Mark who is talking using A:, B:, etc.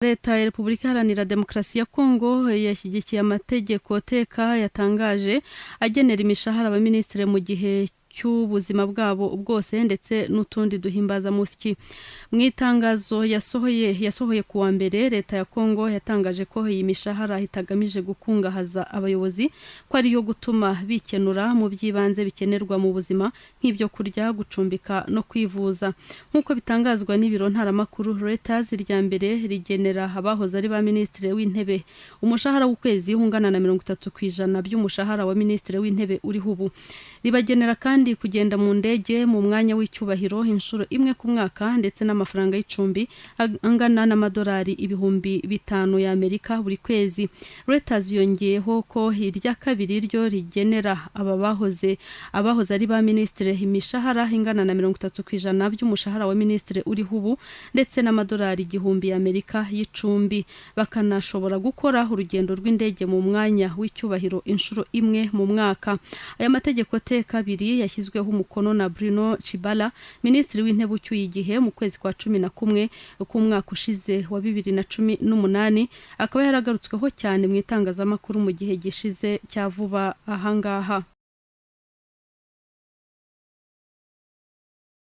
A: Leta ya Repubulika Iharanira Demokarasi ya Congo yashyigikiye amategeko teka yatangaje agenera imishahara abaministri mu gihe cy'ubuzima bwabo bwose ndetse n'utundi duhimbaza musiki. Mu itangazo yasohoye kuwa mbere, leta ya Congo yatangaje ko iyi mishahara itagamije gukungahaza abayobozi, ko ari yo gutuma bikenura mu by'ibanze bikenerwa mu buzima nk'ibyo kurya, gucumbika no kwivuza. Nk'uko bitangazwa n'ibiro ntaramakuru Reuters, irya mbere rigenera abahoze ari ba ministre w'intebe umushahara w'ukwezi ungana na 30% by'umushahara wa ministre w'intebe uri hubu. Ribagenera kandi kugenda mu ndege mu mwanya w'icyubahiro inshuro imwe ku mwaka ndetse n'amafaranga y'icumbi angana n'amadolari 5,000 y'Amerika buri kwezi. Reuters yongeyeho ko irya kabiri ryo rigenera abahoze ari ba ministre imishahara ingana na 30% by'umushahara wa ministre uri hubu ndetse n'amadolari 1,000 y'Amerika y'icumbi. Bakanashobora gukora urugendo rw'indege mu mwanya w'icyubahiro inshuro imwe mu mwaka. Aya mategeko kabiri yashyizweho umukono na Bruno Chibala, ministri w'intebe ucyuye igihe mu kwezi kwa 11 k'umwaka ushize wa 2018, akaba yaragarutsweho cyane mu itangazamakuru mu gihe gishize cya vuba ahangaha.